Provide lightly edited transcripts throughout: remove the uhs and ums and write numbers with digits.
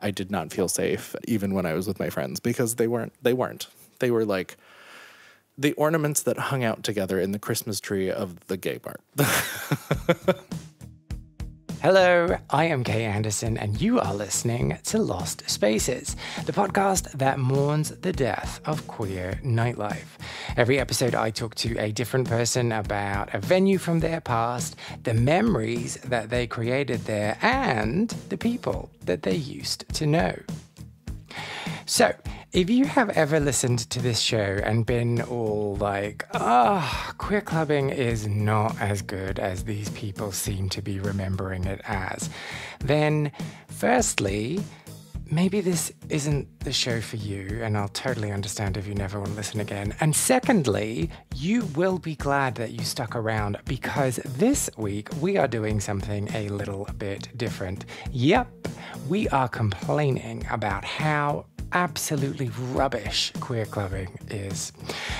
I did not feel safe even when I was with my friends because they weren't. They were like the ornaments that hung out together in the Christmas tree of the gay bar. Hello, I am Kay Anderson, and you are listening to Lost Spaces, the podcast that mourns the death of queer nightlife. Every episode, I talk to a different person about a venue from their past, the memories that they created there, and the people that they used to know. So, if you have ever listened to this show and been all like, queer clubbing is not as good as these people seem to be remembering it as, then firstly, maybe this isn't the show for you, and I'll totally understand if you never want to listen again. And secondly, you will be glad that you stuck around because this week we are doing something a little bit different. Yep, we are complaining about how absolutely rubbish queer clubbing is.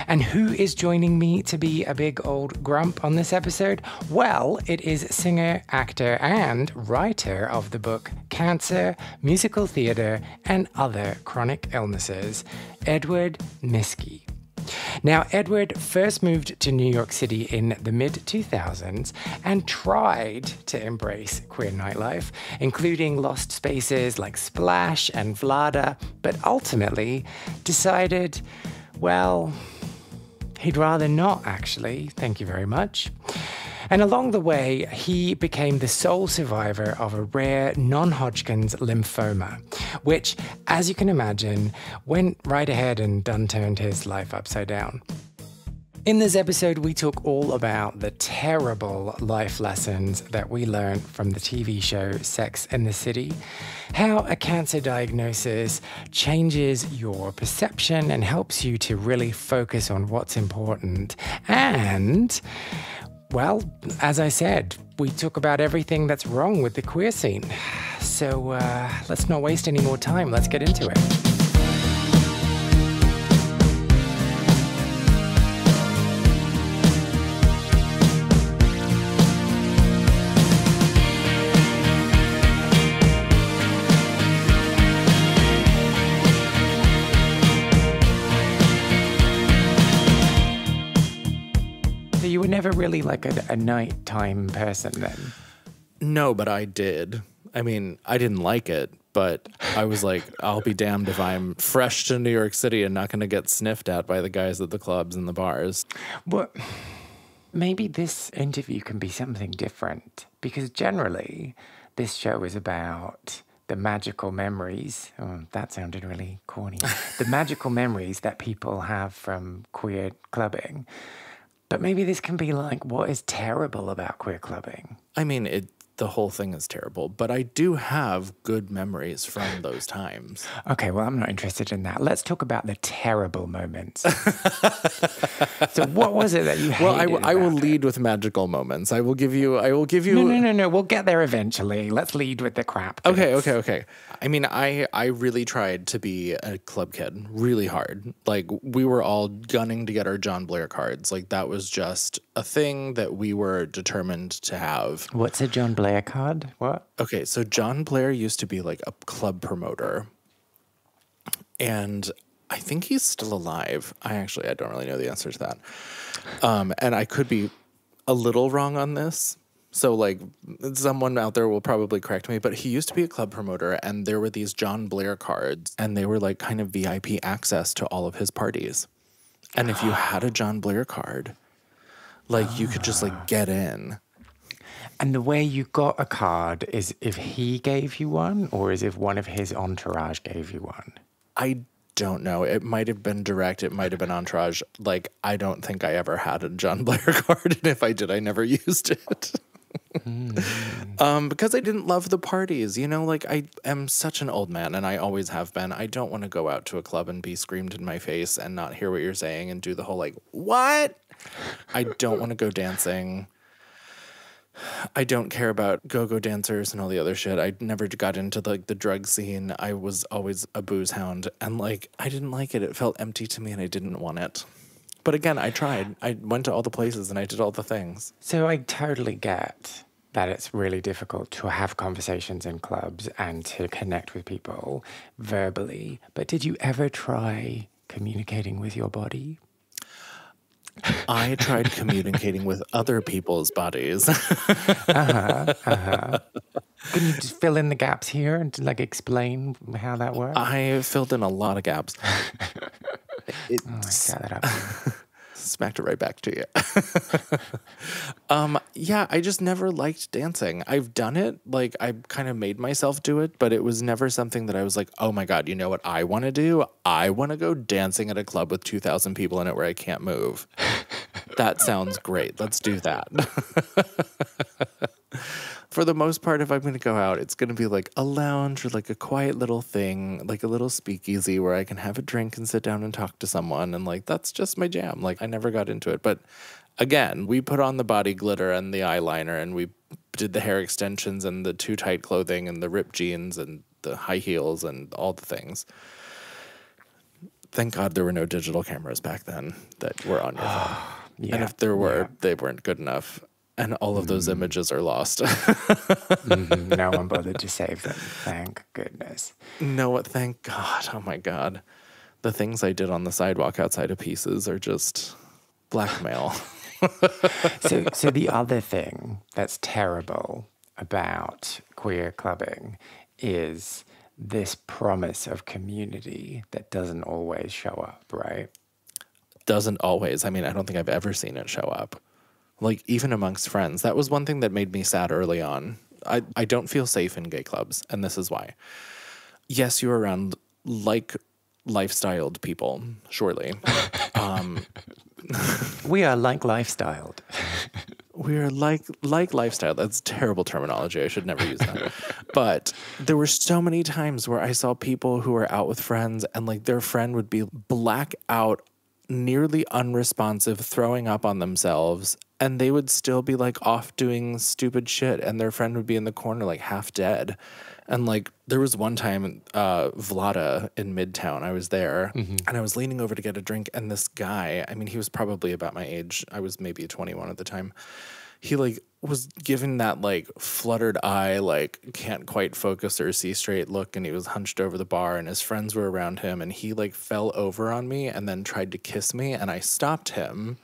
And who is joining me to be a big old grump on this episode? Well, it is singer, actor, and writer of the book Cancer, Musical Theatre, and Other Chronic Illnesses, Edward Miskie. Now, Edward first moved to New York City in the mid-2000s and tried to embrace queer nightlife, including lost spaces like Splash and Vlada, but ultimately decided, well, he'd rather not actually, thank you very much. And along the way, he became the sole survivor of a rare non-Hodgkin's lymphoma, which, as you can imagine, went right ahead and done turned his life upside down. In this episode, we talk all about the terrible life lessons that we learned from the TV show Sex and the City, how a cancer diagnosis changes your perception and helps you to really focus on what's important, and well, as I said, we talk about everything that's wrong with the queer scene. So let's not waste any more time. Let's get into it. You were never really like a nighttime person then? No, but I did. I mean, I didn't like it, but I was like, I'll be damned if I'm fresh to New York City and not going to get sniffed at by the guys at the clubs and the bars. Well, maybe this interview can be something different, because generally this show is about the magical memories. Oh, that sounded really corny. The magical memories that people have from queer clubbing. But maybe this can be like, what is terrible about queer clubbing? I mean, the whole thing is terrible, but I do have good memories from those times. Okay, well, I'm not interested in that. Let's talk about the terrible moments. So what was it that you hated? Well, I will lead with magical moments. I will give you. No. We'll get there eventually. Let's lead with the crap. Okay. I mean, I really tried to be a club kid really hard. Like, we were all gunning to get our John Blair cards. Like, that was just a thing that we were determined to have. What's a John Blair card? What? Okay, so John Blair used to be like a club promoter. And I think he's still alive. I don't really know the answer to that. And I could be a little wrong on this. So, like, someone out there will probably correct me, but he used to be a club promoter, and there were these John Blair cards, and they were, like, kind of VIP access to all of his parties. And if you had a John Blair card, like, you could just, like, get in. And the way you got a card is if he gave you one, or is if one of his entourage gave you one? I don't know. It might have been direct. It might have been entourage. Like, I don't think I ever had a John Blair card, and if I did, I never used it. Because I didn't love the parties, you know, like, I am such an old man, and I always have been. I don't want to go out to a club and be screamed in my face and not hear what you're saying and do the whole, like, what? I don't want to go dancing. I don't care about go-go dancers and all the other shit. I never got into like the drug scene. I was always a booze hound, and like, I didn't like it. It felt empty to me, and I didn't want it. But again, I tried. I went to all the places and I did all the things. So I totally get that it's really difficult to have conversations in clubs and to connect with people verbally. But did you ever try communicating with your body? I tried communicating with other people's bodies. Can you just fill in the gaps here and like explain how that works? I filled in a lot of gaps. I got that up. Smacked it right back to you. Yeah, I just never liked dancing. I've done it. Like, I kind of made myself do it, but it was never something that I was like, oh my God, you know what I want to do? I want to go dancing at a club with 2,000 people in it where I can't move. That sounds great. Let's do that. For the most part, if I'm going to go out, it's going to be like a lounge or like a quiet little thing, like a little speakeasy where I can have a drink and sit down and talk to someone. And like, that's just my jam. Like, I never got into it. But again, we put on the body glitter and the eyeliner, and we did the hair extensions and the too tight clothing and the ripped jeans and the high heels and all the things. Thank God there were no digital cameras back then that were on your phone. Yeah, and if there were, they weren't good enough. And all of those images are lost. No one bothered to save them. Thank goodness. No, thank God. Oh my God. The things I did on the sidewalk outside of Pieces are just blackmail. So the other thing that's terrible about queer clubbing is this promise of community that doesn't always show up, right? Doesn't always. I mean, I don't think I've ever seen it show up. Like, even amongst friends. That was one thing that made me sad early on. I don't feel safe in gay clubs, and this is why. Yes, you're around like lifestyled people, surely. We are like lifestyled. We're like lifestyle. That's terrible terminology. I should never use that. But there were so many times where I saw people who were out with friends and like their friend would be blackout, nearly unresponsive, throwing up on themselves, and they would still be like off doing stupid shit, and their friend would be in the corner like half dead. And like there was one time Vlada in Midtown, I was there and I was leaning over to get a drink, and this guy, I mean, he was probably about my age. I was maybe 21 at the time. He like was giving that like fluttered eye, like can't quite focus or see straight look, and he was hunched over the bar, and his friends were around him, and he like fell over on me and then tried to kiss me, and I stopped him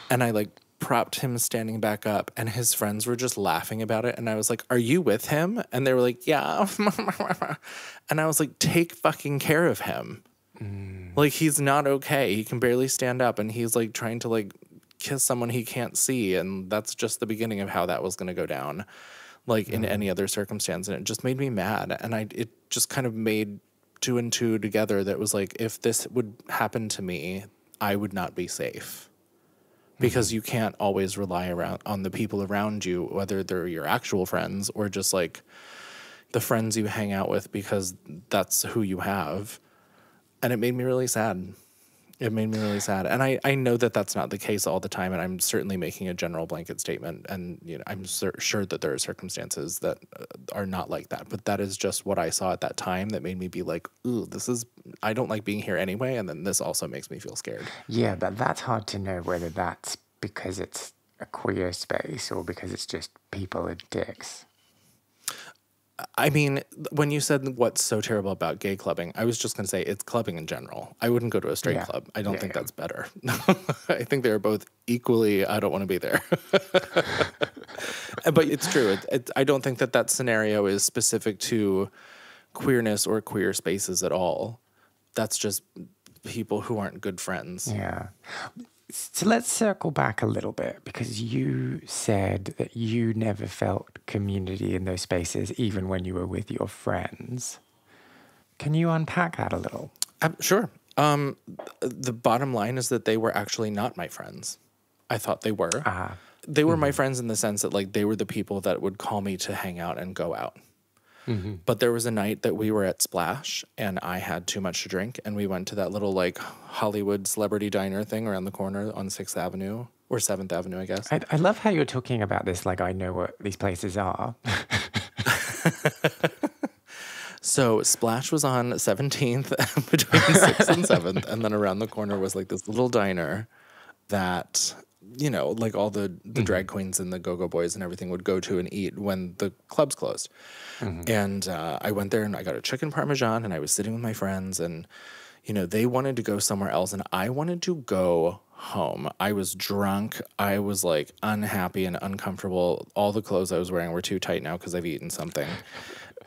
and I like propped him standing back up, and his friends were just laughing about it, and I was like, are you with him? And they were like, yeah. And I was like, take fucking care of him. Like, he's not okay. He can barely stand up, and he's like trying to like kiss someone he can't see, and that's just the beginning of how that was going to go down, like in any other circumstance. And it just made me mad, and it just kind of made two and two together that was like, if this would happen to me, I would not be safe. Because you can't always rely on the people around you, whether they're your actual friends or just like the friends you hang out with, because that's who you have. And it made me really sad. It made me really sad. And I know that that's not the case all the time, and I'm certainly making a general blanket statement. And you know, I'm sure that there are circumstances that are not like that. But that is just what I saw at that time that made me be like, ooh, I don't like being here anyway. And then this also makes me feel scared. Yeah, but that's hard to know whether that's because it's a queer space or because it's just people are dicks. I mean, when you said what's so terrible about gay clubbing, I was just going to say it's clubbing in general. I wouldn't go to a straight club. I don't think that's better. I think they're both equally, I don't want to be there. But it's true. I don't think that scenario is specific to queerness or queer spaces at all. That's just people who aren't good friends. Yeah. So let's circle back a little bit, because you said that you never felt community in those spaces, even when you were with your friends. Can you unpack that a little? Sure. The bottom line is that they were actually not my friends. I thought they were. They were my friends in the sense that like they were the people that would call me to hang out and go out. But there was a night that we were at Splash, and I had too much to drink, and we went to that little like Hollywood celebrity diner thing around the corner on 6th Avenue or 7th Avenue, I guess. I love how you're talking about this like I know what these places are. So Splash was on 17th between 6th and 7th, and then around the corner was like this little diner that like all the drag queens and the go-go boys and everything would go to and eat when the clubs closed. And I went there and I got a chicken parmesan and I was sitting with my friends and, they wanted to go somewhere else and I wanted to go home. I was drunk. I was like unhappy and uncomfortable. All the clothes I was wearing were too tight now because I've eaten something.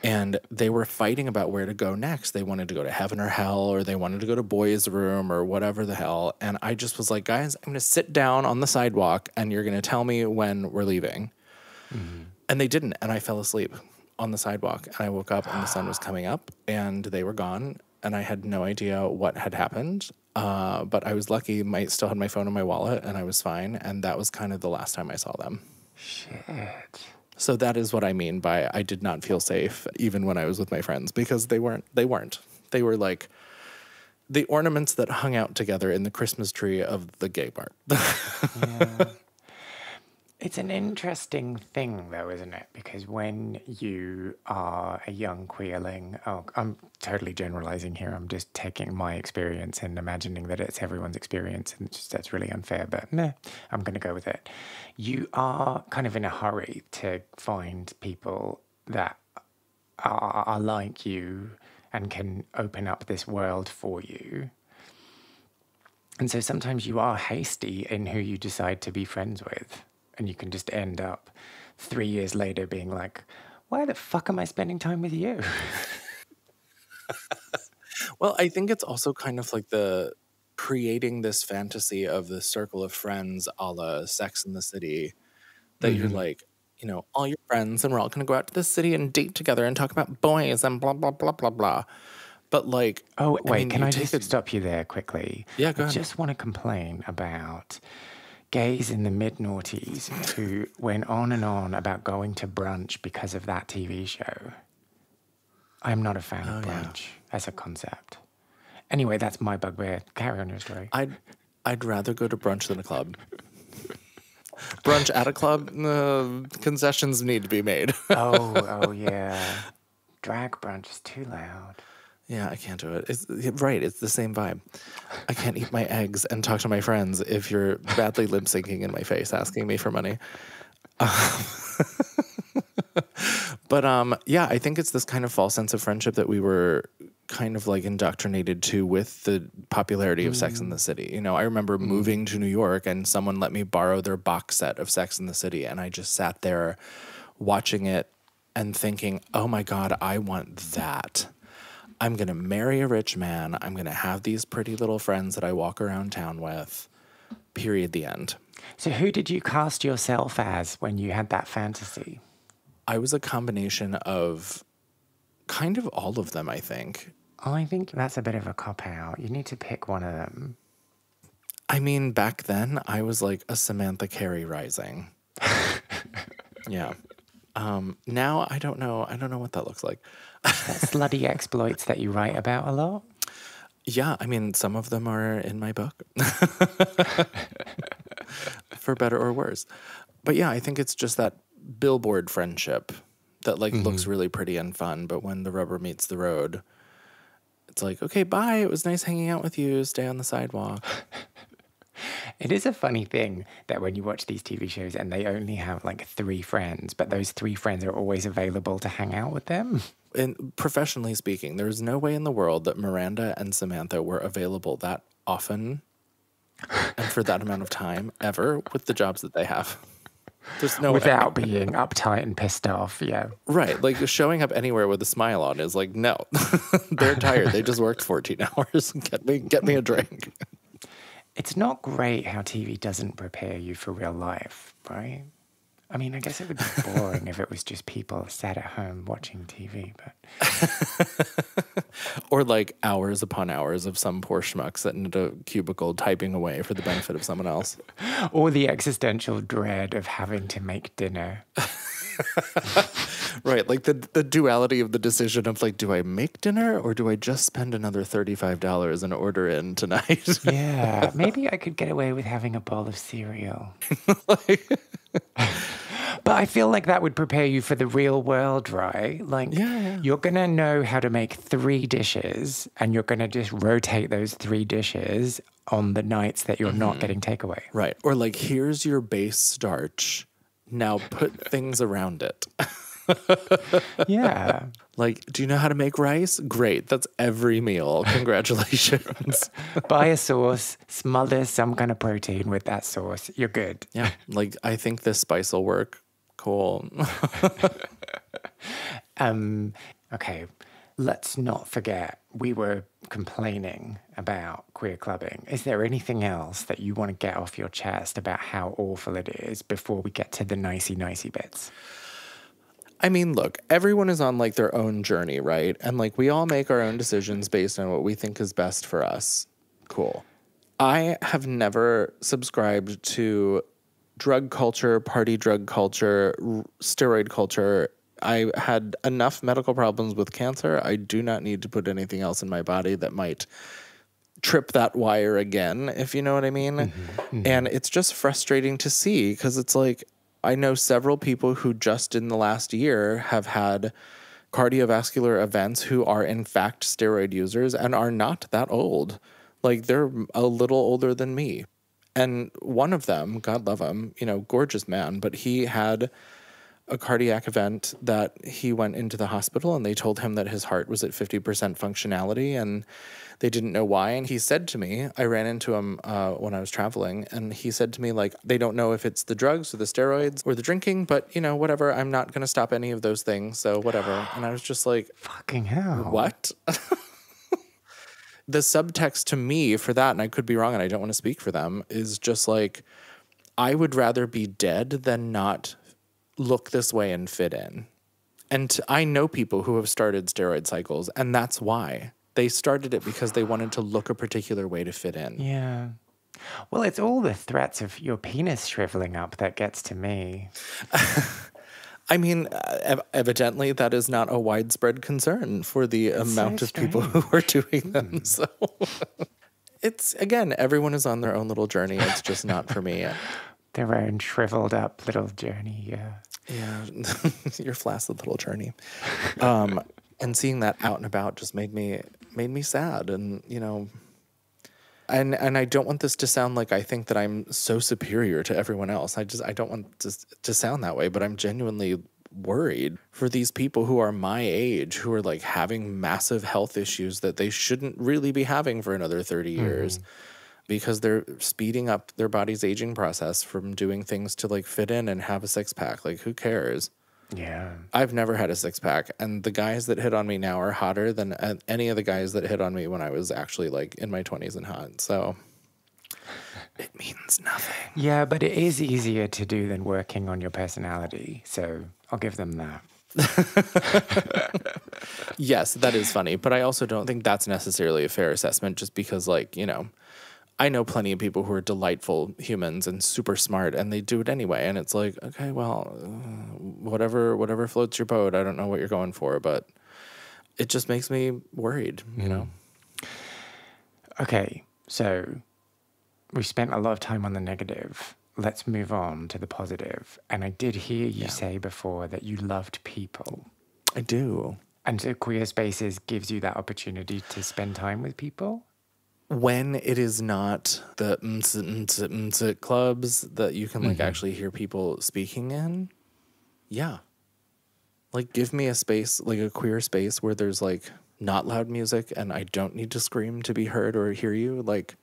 And they were fighting about where to go next. They wanted to go to heaven or hell, or they wanted to go to boys' room or whatever the hell. And I just was like, guys, I'm going to sit down on the sidewalk and you're going to tell me when we're leaving. And they didn't. And I fell asleep on the sidewalk. And I woke up and the sun was coming up and they were gone. And I had no idea what had happened. But I was lucky. I still had my phone in my wallet and I was fine. And that was kind of the last time I saw them. Shit. So that is what I mean by I did not feel safe even when I was with my friends because they weren't. They were like the ornaments that hung out together in the Christmas tree of the gay bar. Yeah. It's an interesting thing, though, isn't it? Because when you are a young queerling, I'm totally generalizing here. I'm just taking my experience and imagining that it's everyone's experience, and that's really unfair, but meh, I'm going to go with it. You are kind of in a hurry to find people that are like you and can open up this world for you. And so sometimes you are hasty in who you decide to be friends with. And you can just end up 3 years later being like, why the fuck am I spending time with you? Well, I think it's also kind of like the creating this fantasy of the circle of friends a la Sex in the City that you're like, all your friends and we're all going to go out to the city and date together and talk about boys and blah, blah, blah, blah, blah. But like... Oh, wait, can I just stop you there quickly? Yeah, go ahead. I just want to complain about... gays in the mid-noughties who went on and on about going to brunch because of that TV show. I'm not a fan of brunch as a concept. Anyway, that's my bugbear. Carry on your story. I'd rather go to brunch than a club. Brunch at a club, concessions need to be made. oh yeah. Drag brunch is too loud. Yeah, I can't do it. It's the same vibe. I can't eat my eggs and talk to my friends if you're badly lip syncing in my face asking me for money. But yeah, I think it's this kind of false sense of friendship that we were kind of like indoctrinated to with the popularity of Sex in the City. I remember moving to New York and someone let me borrow their box set of Sex in the City, and I just sat there watching it and thinking, oh my God, I want that. I'm going to marry a rich man. I'm going to have these pretty little friends that I walk around town with. Period. The end. So who did you cast yourself as when you had that fantasy? I was a combination of kind of all of them, I think. I think that's a bit of a cop-out. You need to pick one of them. I mean, back then, I was like a Samantha Carey rising. Yeah. Now, I don't know. I don't know what that looks like. Slutty exploits that you write about a lot? Yeah, I mean, some of them are in my book. For better or worse. But yeah, I think it's just that billboard friendship that like looks really pretty and fun, but when the rubber meets the road, it's like, okay, bye. It was nice hanging out with you. Stay on the sidewalk. It is a funny thing that when you watch these TV shows and they only have like 3 friends, but those 3 friends are always available to hang out with them. And professionally speaking, there's no way in the world that Miranda and Samantha were available that often and for that amount of time ever with the jobs that they have. There's no Without way. being uptight and pissed off, yeah. Right. Like showing up anywhere with a smile on is like, no. They're tired. They just worked 14 hours. Get me a drink. It's not great how TV doesn't prepare you for real life, right? I mean, I guess it would be boring if it was just people sat at home watching TV, but... Or like hours upon hours of some poor schmuck sitting at a cubicle typing away for the benefit of someone else. Or the existential dread of having to make dinner. Right, like the duality of the decision of like, do I make dinner or do I just spend another $35 and order in tonight? Yeah, maybe I could get away with having a bowl of cereal. But I feel like that would prepare you for the real world, right? Like, you're going to know how to make 3 dishes and you're going to just rotate those 3 dishes on the nights that you're not getting takeaway. Right. Or like, here's your base starch. Now put things around it. Yeah. Like, do you know how to make rice? Great. That's every meal. Congratulations. Buy a sauce, smother some kind of protein with that sauce. You're good. Yeah. Like, I think this spice will work. Cool. Okay. Let's not forget, we were complaining about queer clubbing. Is there anything else that you want to get off your chest about how awful it is before we get to the nicey bits? I mean, look, everyone is on like their own journey, right? And like we all make our own decisions based on what we think is best for us. Cool. I have never subscribed to drug culture, party drug culture, steroid culture. I had enough medical problems with cancer. I do not need to put anything else in my body that might trip that wire again, if you know what I mean. And it's just frustrating to see because it's like, I know several people who just in the last year have had cardiovascular events who are in fact steroid users and are not that old. Like they're a little older than me. And one of them, God love him, you know, gorgeous man, but he had a cardiac event that he went into the hospital and they told him that his heart was at 50% functionality and they didn't know why. And he said to me, I ran into him when I was traveling, and he said to me, like, they don't know if it's the drugs or the steroids or the drinking, but, you know, whatever. I'm not going to stop any of those things. So whatever. And I was just like, fucking hell. What? The subtext to me for that, and I could be wrong and I don't want to speak for them, is just like, I would rather be dead than not look this way and fit in. And I know people who have started steroid cycles, and that's why. They started it because they wanted to look a particular way to fit in. Yeah. Well, it's all the threats of your penis shriveling up that gets to me. I mean, evidently that is not a widespread concern for the amount of people who are doing them. So it's, again, everyone is on their own little journey. It's just not for me. Their own shriveled up little journey, yeah. Yeah, your flaccid little journey. And seeing that out and about just made me sad. And, you know, and I don't want this to sound like I think that I'm so superior to everyone else. I don't want to sound that way, but I'm genuinely worried for these people who are my age, who are like having massive health issues that they shouldn't really be having for another 30 years. Because they're speeding up their body's aging process from doing things to like fit in and have a 6-pack. Like, who cares? Yeah. I've never had a 6-pack, and the guys that hit on me now are hotter than any of the guys that hit on me when I was actually like in my 20s and hot. So it means nothing. Yeah, but it is easier to do than working on your personality. So I'll give them that. Yes, that is funny. But I also don't think that's necessarily a fair assessment just because, like, you know, I know plenty of people who are delightful humans and super smart, and they do it anyway. And it's like, okay, well, whatever floats your boat. I don't know what you're going for, but it just makes me worried, you know? Okay, so we spent a lot of time on the negative. Let's move on to the positive. And I did hear you say before that you loved people. I do. And so Queer Spaces gives you that opportunity to spend time with people? When it is not the clubs that you can like actually hear people speaking in, yeah. Like, give me a space, like a queer space where there's like not loud music and I don't need to scream to be heard or hear you. Like,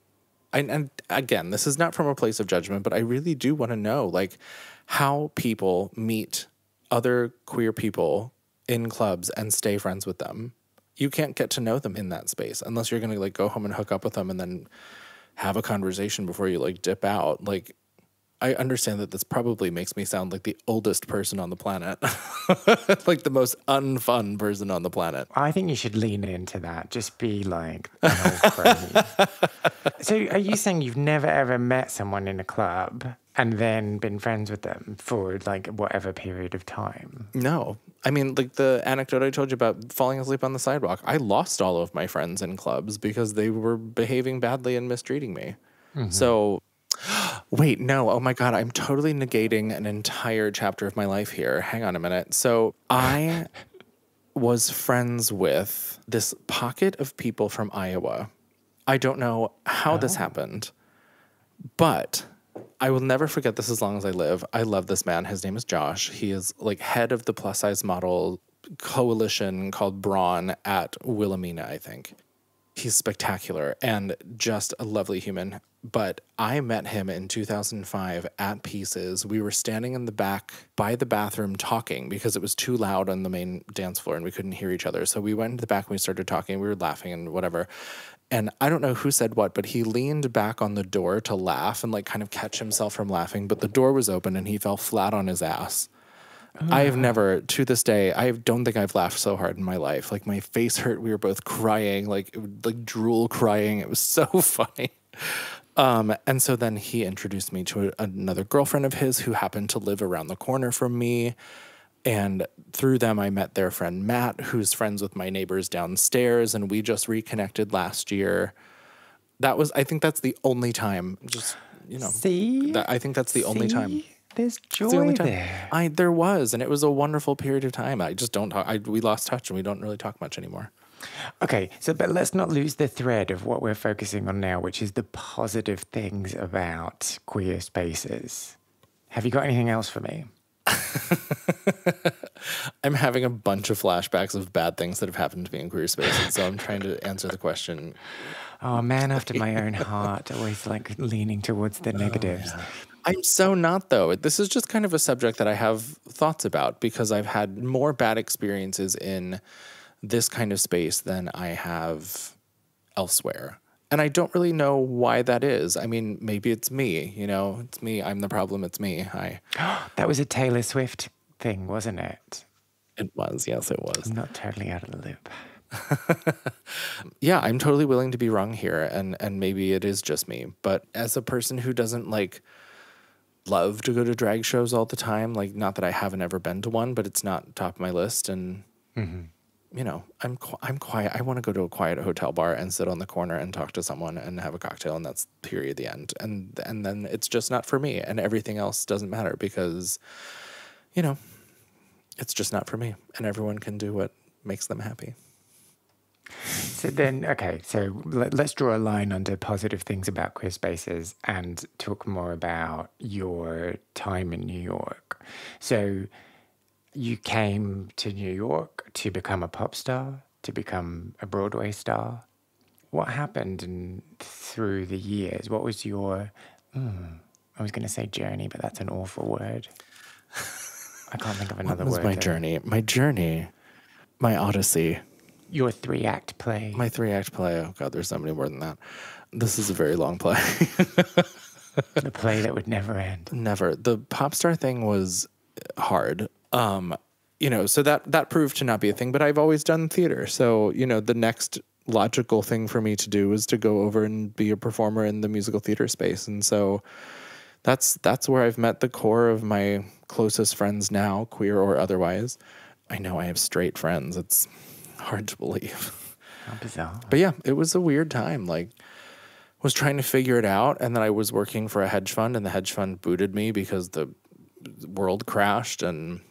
and again, this is not from a place of judgment, but I really do want to know like how people meet other queer people in clubs and stay friends with them. You can't get to know them in that space unless you're going to like go home and hook up with them and then have a conversation before you like dip out. Like, I understand that this probably makes me sound like the oldest person on the planet, like the most unfun person on the planet. I think you should lean into that. Just be like an old crony. So are you saying you've never ever met someone in a club and then been friends with them for like whatever period of time? No. I mean, like the anecdote I told you about falling asleep on the sidewalk, I lost all of my friends in clubs because they were behaving badly and mistreating me. So Wait, no. Oh my God. I'm totally negating an entire chapter of my life here. Hang on a minute. So I was friends with this pocket of people from Iowa. I don't know how this happened, but I will never forget this as long as I live. I love this man. His name is Josh. He is like head of the plus size model coalition called Brawn at Wilhelmina, I think. He's spectacular and just a lovely human. But I met him in 2005 at Pieces. We were standing in the back by the bathroom talking because it was too loud on the main dance floor and we couldn't hear each other. So we went into the back and we started talking. We were laughing and whatever. And I don't know who said what, but he leaned back on the door to laugh and like kind of catch himself from laughing. But the door was open and he fell flat on his ass. I have never, to this day, I don't think I've laughed so hard in my life. Like my face hurt. We were both crying, like drool crying. It was so funny. And so then he introduced me to another girlfriend of his who happened to live around the corner from me. And through them, I met their friend Matt, who's friends with my neighbors downstairs. And we just reconnected last year. I think that's the only time, just, you know. See? I think that's the only time. There's joy The only time. there. There was, and it was a wonderful period of time. I just don't talk. We lost touch, and we don't really talk much anymore. Okay, but let's not lose the thread of what we're focusing on now, which is the positive things about queer spaces. Have you got anything else for me? I'm having a bunch of flashbacks of bad things that have happened to me in queer spaces, so I'm trying to answer the question. Oh, man after my own heart, always like leaning towards the negatives. Yeah. I'm so not, though. This is just kind of a subject that I have thoughts about because I've had more bad experiences in this kind of space than I have elsewhere. And I don't really know why that is. I mean, maybe it's me, you know, it's me. I'm the problem. It's me. That was a Taylor Swift thing, wasn't it? It was. Yes, it was. I'm not totally out of the loop. Yeah, I'm totally willing to be wrong here. And maybe it is just me. But as a person who doesn't like love to go to drag shows all the time, like not that I haven't ever been to one, but it's not top of my list. And, you know, I'm quiet. I want to go to a quiet hotel bar and sit on the corner and talk to someone and have a cocktail, and that's period, the end. And then it's just not for me, and everything else doesn't matter because, you know, it's just not for me, and everyone can do what makes them happy. So then, okay, so let's draw a line under positive things about queer spaces and talk more about your time in New York. So you came to New York to become a pop star, to become a Broadway star. What happened through the years? What was your, I was going to say journey, but that's an awful word. I can't think of another word. What was my journey? My journey, my odyssey. Your 3-act play. My 3-act play. Oh, God, there's so many more than that. This is a very long play. The play that would never end. Never. The pop star thing was hard. You know, so that proved to not be a thing, but I've always done theater. So, you know, the next logical thing for me to do was to go over and be a performer in the musical theater space. And so that's where I've met the core of my closest friends now, queer or otherwise. I know I have straight friends. It's hard to believe. How bizarre. But yeah, it was a weird time. Like, was trying to figure it out, and then I was working for a hedge fund, and the hedge fund booted me because the world crashed, and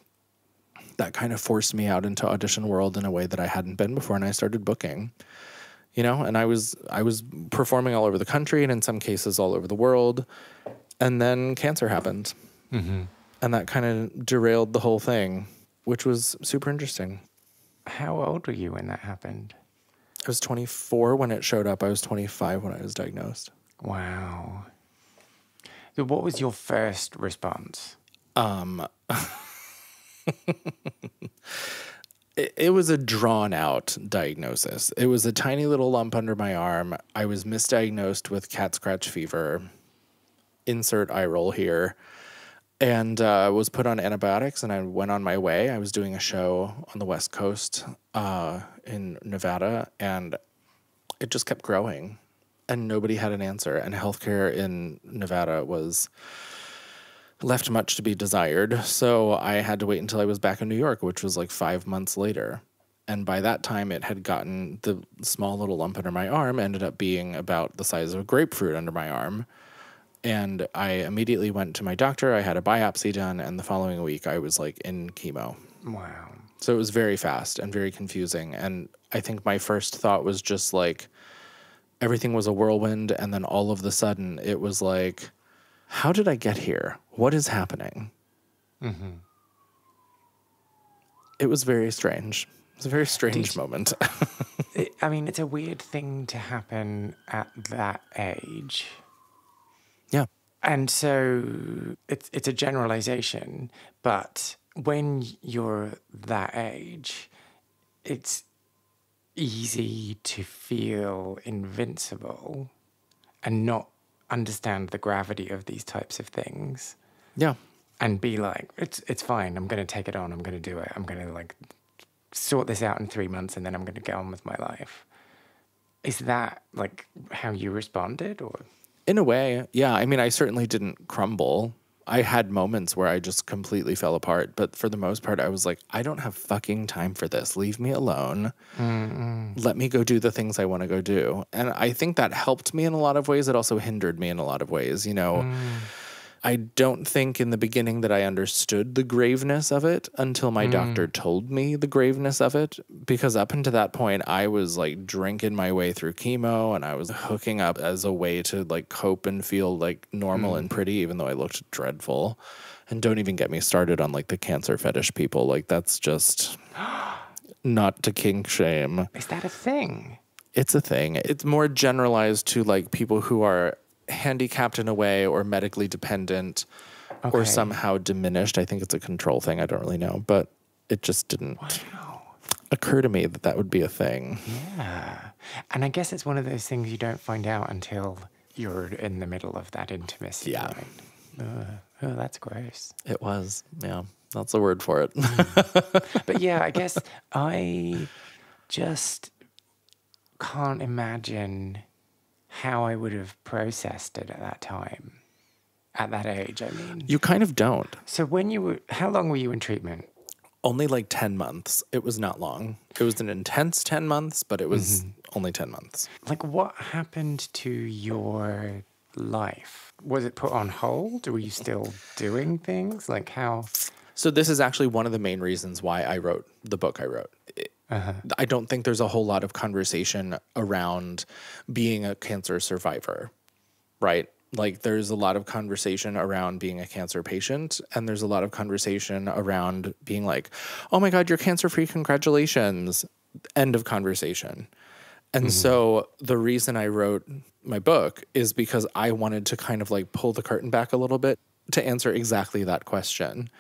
that kind of forced me out into audition world in a way that I hadn't been before, and I started booking. You know, and I was performing all over the country, and in some cases all over the world, and then cancer happened. And that kind of derailed the whole thing, which was super interesting. How old were you when that happened? I was 24 when it showed up. I was 25 when I was diagnosed. Wow. So what was your first response? It was a drawn-out diagnosis. It was a tiny little lump under my arm. I was misdiagnosed with cat scratch fever. Insert eye roll here. And was put on antibiotics, and I went on my way. I was doing a show on the West Coast in Nevada, and it just kept growing, and nobody had an answer. And healthcare in Nevada was left much to be desired. So I had to wait until I was back in New York, which was like 5 months later. And by that time, it had gotten, the small little lump under my arm ended up being about the size of a grapefruit under my arm. And I immediately went to my doctor. I had a biopsy done, and the following week I was like in chemo. Wow. So it was very fast and very confusing. And I think my first thought was just like everything was a whirlwind. And then all of the sudden it was like, how did I get here? What is happening? Mm-hmm. It was very strange. It was a very strange moment. I mean, it's a weird thing to happen at that age. Yeah. And so it's a generalization, but when you're that age, it's easy to feel invincible and not understand the gravity of these types of things. Yeah. And be like, it's fine. I'm going to take it on. I'm going to do it. I'm going to like sort this out in 3 months, and then I'm going to get on with my life. Is that like how you responded, or? In a way, yeah. I mean, I certainly didn't crumble. I had moments where I just completely fell apart. But for the most part, I was like, I don't have fucking time for this. Leave me alone. Let me go do the things I want to go do. And I think that helped me in a lot of ways. It also hindered me in a lot of ways. You know, I don't think in the beginning that I understood the graveness of it until my doctor told me the graveness of it. Because up until that point, I was like drinking my way through chemo, and I was hooking up as a way to like cope and feel like normal and pretty, even though I looked dreadful. And don't even get me started on like the cancer fetish people. Like that's just not to kink shame. Is that a thing? It's a thing. It's more generalized to like people who are handicapped in a way or medically dependent or somehow diminished. I think it's a control thing. I don't really know, but it just didn't occur to me that that would be a thing. Yeah. And I guess it's one of those things you don't find out until you're in the middle of that intimacy. Yeah. Right? Oh, that's gross. It was. Yeah. That's the word for it. But yeah, I guess I just can't imagine how I would have processed it at that time, at that age, I mean. You kind of don't. So how long were you in treatment? Only like 10 months. It was not long. It was an intense 10 months, but it was only 10 months. Like, what happened to your life? Was it put on hold? Or were you still doing things? Like how? So this is actually one of the main reasons why I wrote the book I wrote. I don't think there's a whole lot of conversation around being a cancer survivor, right? Like there's a lot of conversation around being a cancer patient, and there's a lot of conversation around being like, oh my God, you're cancer-free, congratulations, end of conversation. And so the reason I wrote my book is because I wanted to kind of like pull the curtain back a little bit to answer exactly that question.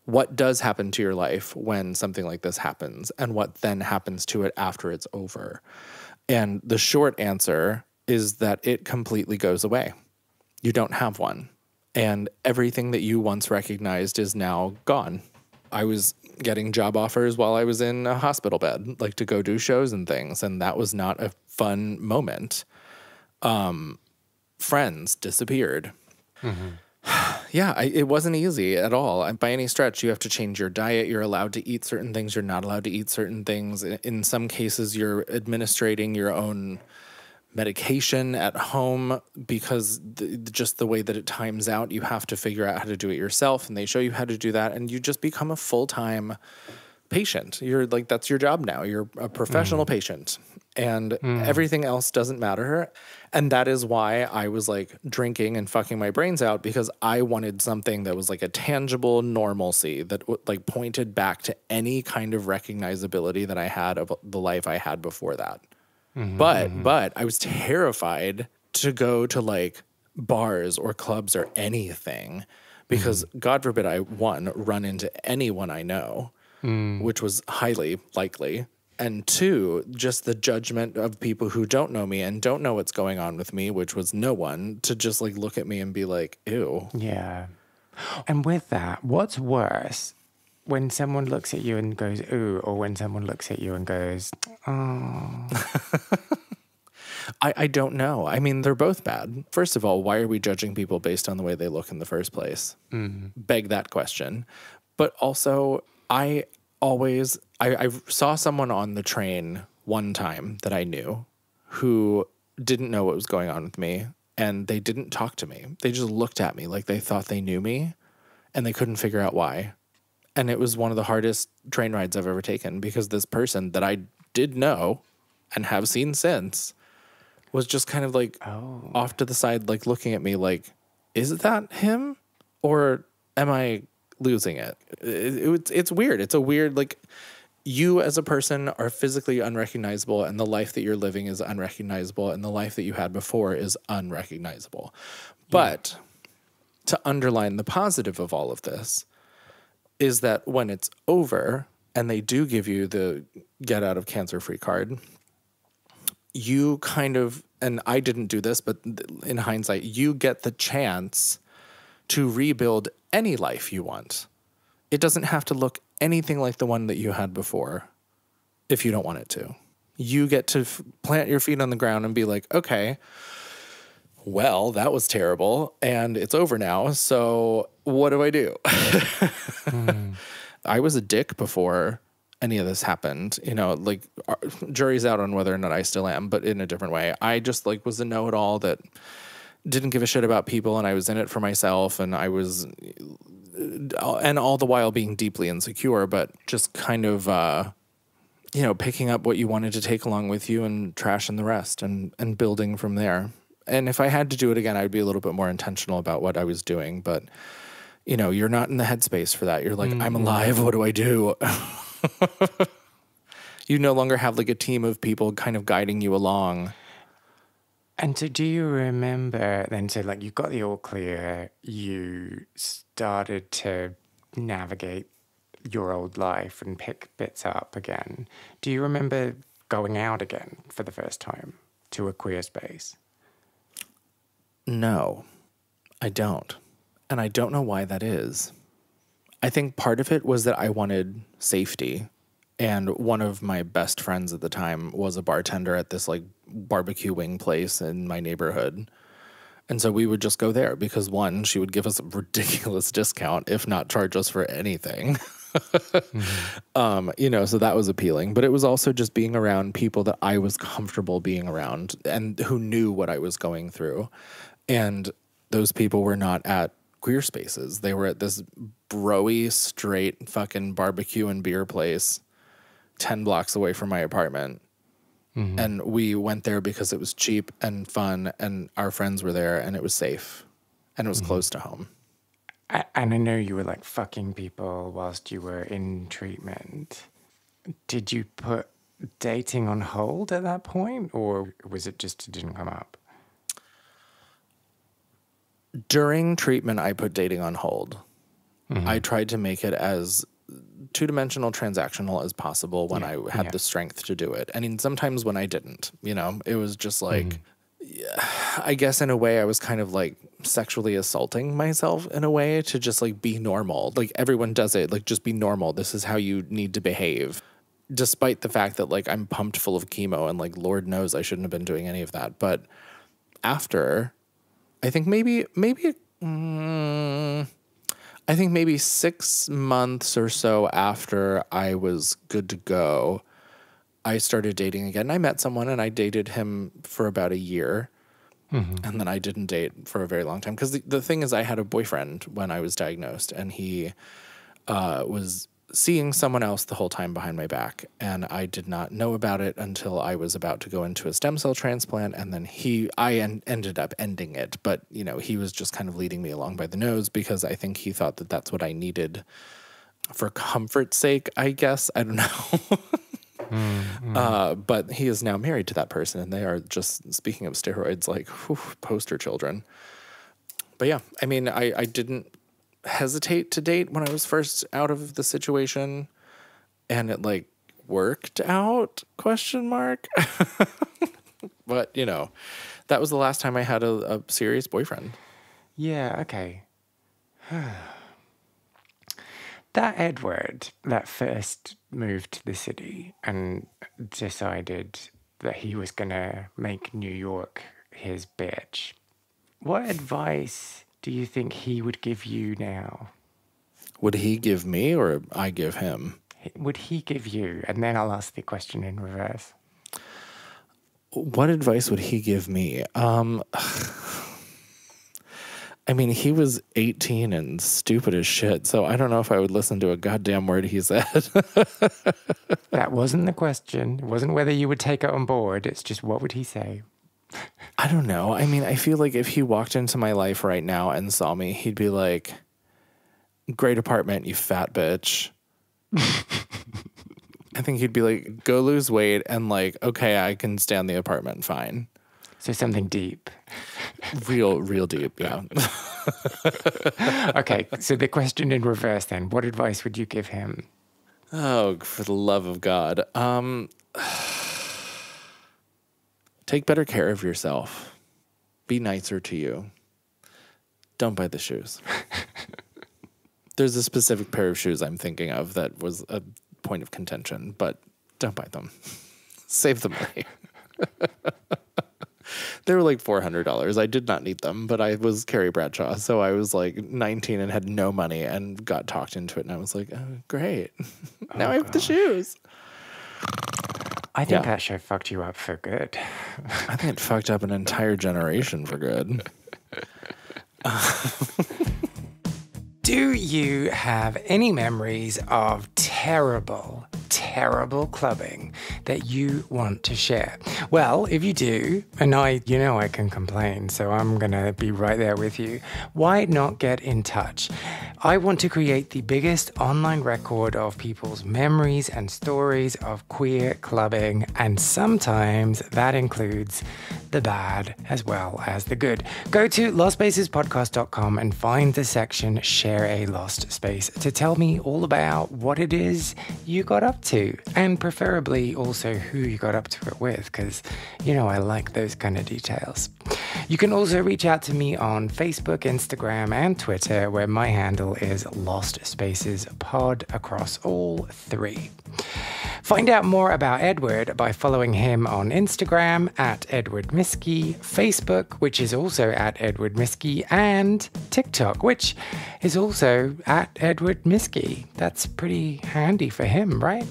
What does happen to your life when something like this happens, and what then happens to it after it's over? And the short answer is that it completely goes away. You don't have one. And everything that you once recognized is now gone. I was getting job offers while I was in a hospital bed, like to go do shows and things. And that was not a fun moment. Friends disappeared. Yeah, it wasn't easy at all. By any stretch, you have to change your diet. You're allowed to eat certain things. You're not allowed to eat certain things. In some cases, you're administrating your own medication at home because just the way that it times out, you have to figure out how to do it yourself. And they show you how to do that. And you just become a full-time patient. You're like, that's your job now. You're a professional patient. And everything else doesn't matter. And that is why I was like drinking and fucking my brains out, because I wanted something that was like a tangible normalcy that like pointed back to any kind of recognizability that I had of the life I had before that. But I was terrified to go to like bars or clubs or anything because God forbid I, one, run into anyone I know, which was highly likely. And two, just the judgment of people who don't know me and don't know what's going on with me, which was no one, to just like look at me and be like, ew. Yeah. And with that, what's worse? When someone looks at you and goes, ooh, or when someone looks at you and goes, oh. I don't know. I mean, they're both bad. First of all, why are we judging people based on the way they look in the first place? Beg that question. But also, I saw someone on the train one time that I knew who didn't know what was going on with me. and they didn't talk to me. They just looked at me like they thought they knew me, and they couldn't figure out why. And it was one of the hardest train rides I've ever taken, because this person that I did know and have seen since was just kind of like off to the side, like looking at me like, is that him or am I losing it? It's weird. It's a weird, like, you as a person are physically unrecognizable, and the life that you're living is unrecognizable, and the life that you had before is unrecognizable. But to underline the positive of all of this is that when it's over and they do give you the get out of cancer free card, you kind of, and I didn't do this, but in hindsight, you get the chance to rebuild any life you want. It doesn't have to look anything like the one that you had before if you don't want it to. You get to plant your feet on the ground and be like, okay, well, that was terrible and it's over now. So what do I do? I was a dick before any of this happened, you know, like, jury's out on whether or not I still am, but in a different way. I just like was a know-it-all that didn't give a shit about people, and I was in it for myself, and I was, and all the while being deeply insecure, but just kind of, you know, picking up what you wanted to take along with you and trashing the rest and building from there. And if I had to do it again, I'd be a little bit more intentional about what I was doing, but you know, you're not in the headspace for that. You're like, I'm alive. What do I do? You no longer have like a team of people kind of guiding you along. And so do you remember then, so like you got the all clear, you started to navigate your old life and pick bits up again. Do you remember going out again for the first time to a queer space? No, I don't. And I don't know why that is. I think part of it was that I wanted safety. And one of my best friends at the time was a bartender at this like barbecue wing place in my neighborhood. And so we would just go there because, one, she would give us a ridiculous discount, if not charge us for anything. You know, so that was appealing. But it was also just being around people that I was comfortable being around and who knew what I was going through. And those people were not at queer spaces. They were at this bro-y, straight fucking barbecue and beer place 10 blocks away from my apartment. And we went there because it was cheap and fun, and our friends were there, and it was safe, and it was close to home. And I know you were like fucking people whilst you were in treatment. Did you put dating on hold at that point, or was it just it didn't come up? During treatment, I put dating on hold. I tried to make it as two-dimensional transactional as possible when I had the strength to do it. I mean, sometimes when I didn't, you know, it was just like, I guess in a way I was kind of like sexually assaulting myself in a way to just like be normal. Like everyone does it, like just be normal. This is how you need to behave. Despite the fact that like I'm pumped full of chemo and like Lord knows I shouldn't have been doing any of that. But after, I think maybe 6 months or so after I was good to go, I started dating again. I met someone and I dated him for about a year. And then I didn't date for a very long time. Because the thing is, I had a boyfriend when I was diagnosed, and he was seeing someone else the whole time behind my back. And I did not know about it until I was about to go into a stem cell transplant. And then I ended up ending it. But, you know, he was just kind of leading me along by the nose because I think he thought that that's what I needed for comfort's sake, I guess. I don't know. But he is now married to that person, and they are just, speaking of steroids, like poster children. But yeah, I mean, I didn't hesitate to date when I was first out of the situation, and it like worked out ? But you know, that was the last time I had a serious boyfriend. Yeah, okay. That Edward that first moved to the city and decided that he was gonna make New York his bitch, what advice do you think he would give you now? Would he give me, or I give him? Would he give you? And then I'll ask the question in reverse. What advice would he give me? I mean, he was 18 and stupid as shit, so I don't know if I would listen to a goddamn word he said. That wasn't the question. It wasn't whether you would take it on board. It's just, what would he say? I don't know. I mean, I feel like if he walked into my life right now and saw me, he'd be like, great apartment, you fat bitch. I think he'd be like, go lose weight, and like, okay, I can stand the apartment fine. So something deep. Real deep, yeah. Okay, so the question in reverse then. What advice would you give him? Oh, for the love of God. Take better care of yourself. Be nicer to you. Don't buy the shoes. There's a specific pair of shoes I'm thinking of that was a point of contention, but don't buy them. Save the money. They were like $400. I did not need them, but I was Carrie Bradshaw, so I was like 19 and had no money and got talked into it, and I was like, oh, great. Now I have the shoes. I think that show fucked you up for good. I think it fucked up an entire generation for good. Do you have any memories of terrible clubbing that you want to share? Well, if you do, and I can complain, so I'm going to be right there with you, why not get in touch? I want to create the biggest online record of people's memories and stories of queer clubbing, and sometimes that includes the bad as well as the good. Go to lostspacespodcast.com and find the section Share a Lost Space to tell me all about what it is you got up to, and preferably also who you got up to it with, because I like those kind of details. You can also reach out to me on Facebook, Instagram, and Twitter, where my handle is Lost Spaces Pod across all three. Find out more about Edward by following him on Instagram at Edward Miskie, Facebook, which is also at Edward Miskie, and TikTok, which is also at Edward Miskie. That's pretty handy for him, right?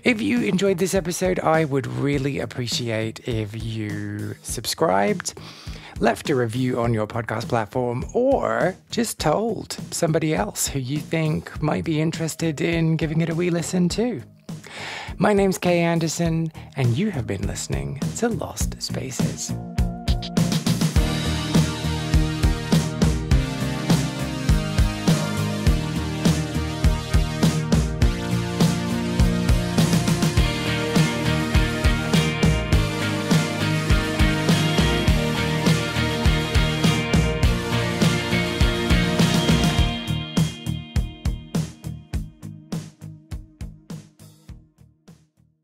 If you enjoyed this episode, I would really appreciate if you subscribed, left a review on your podcast platform, or just told somebody else who you think might be interested in giving it a wee listen too. My name's Kay Anderson, and you have been listening to Lost Spaces.